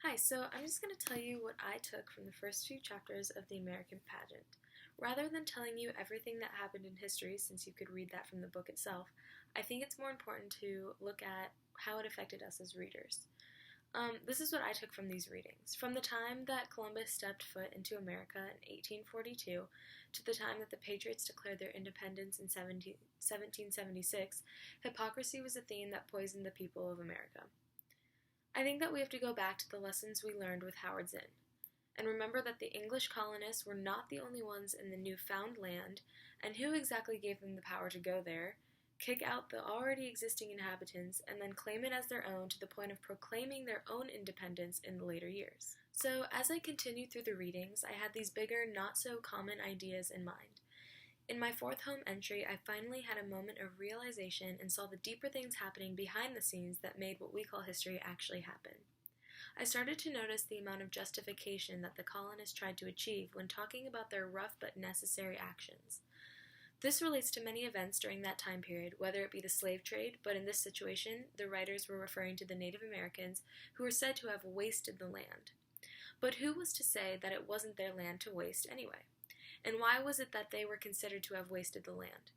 Hi, so I'm just going to tell you what I took from the first few chapters of the American pageant. Rather than telling you everything that happened in history, since you could read that from the book itself, I think it's more important to look at how it affected us as readers. This is what I took from these readings. From the time that Columbus stepped foot into America in 1842 to the time that the Patriots declared their independence in 1776, hypocrisy was a theme that poisoned the people of America. I think that we have to go back to the lessons we learned with Howard Zinn, and remember that the English colonists were not the only ones in the newfound land, and who exactly gave them the power to go there, kick out the already existing inhabitants, and then claim it as their own to the point of proclaiming their own independence in the later years. So, as I continued through the readings, I had these bigger, not so common ideas in mind. In my fourth home entry, I finally had a moment of realization and saw the deeper things happening behind the scenes that made what we call history actually happen. I started to notice the amount of justification that the colonists tried to achieve when talking about their rough but necessary actions. This relates to many events during that time period, whether it be the slave trade, but in this situation, the writers were referring to the Native Americans who were said to have wasted the land. But who was to say that it wasn't their land to waste anyway? And why was it that they were considered to have wasted the land?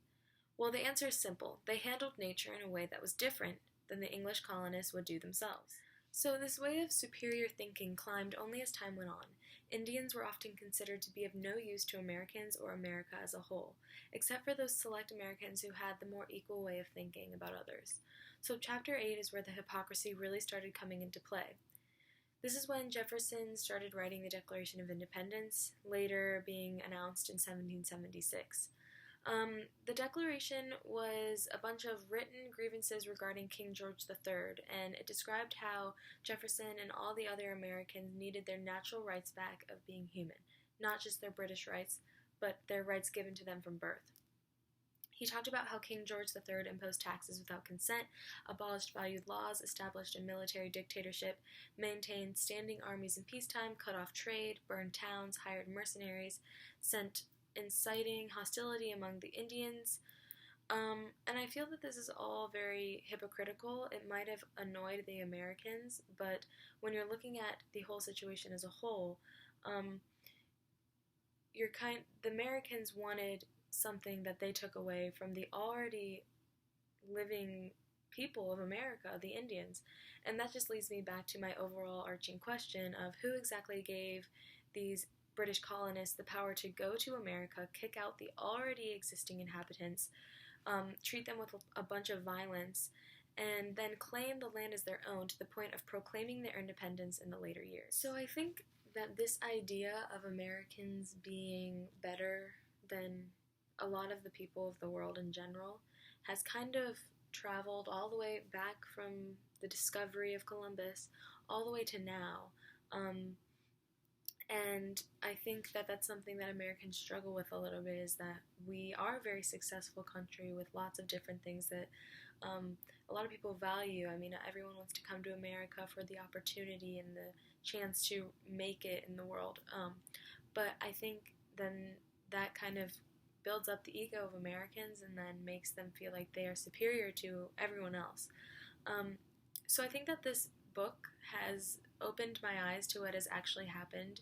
Well, the answer is simple. They handled nature in a way that was different than the English colonists would do themselves. So this way of superior thinking climbed only as time went on. Indians were often considered to be of no use to Americans or America as a whole, except for those select Americans who had the more equal way of thinking about others. So chapter 8 is where the hypocrisy really started coming into play. This is when Jefferson started writing the Declaration of Independence, later being announced in 1776. The Declaration was a bunch of written grievances regarding King George III, and it described how Jefferson and all the other Americans needed their natural rights back of being human, not just their British rights, but their rights given to them from birth. He talked about how King George III imposed taxes without consent, abolished valued laws, established a military dictatorship, maintained standing armies in peacetime, cut off trade, burned towns, hired mercenaries, sent inciting hostility among the Indians. And I feel that this is all very hypocritical. It might have annoyed the Americans, but when you're looking at the whole situation as a whole, the Americans wanted something that they took away from the already living people of America, the Indians. And that just leads me back to my overall arching question of who exactly gave these British colonists the power to go to America, kick out the already existing inhabitants, treat them with a bunch of violence, and then claim the land as their own to the point of proclaiming their independence in the later years. So I think that this idea of Americans being better than a lot of the people of the world in general has kind of traveled all the way back from the discovery of Columbus all the way to now. And I think that that's something that Americans struggle with a little bit, is that we are a very successful country with lots of different things that a lot of people value. I mean, everyone wants to come to America for the opportunity and the chance to make it in the world. But I think then that kind of builds up the ego of Americans and then makes them feel like they are superior to everyone else. So I think that this book has opened my eyes to what has actually happened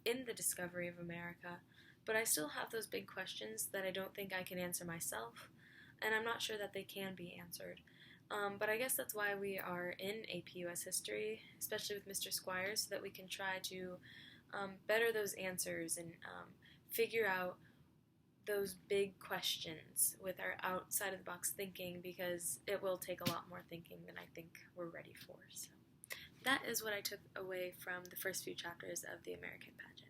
in the discovery of America, but I still have those big questions that I don't think I can answer myself, and I'm not sure that they can be answered. But I guess that's why we are in AP US History, especially with Mr. Squires, so that we can try to better those answers and figure out those big questions with our outside of the box thinking, because it will take a lot more thinking than I think we're ready for. So that is what I took away from the first few chapters of The American Pageant.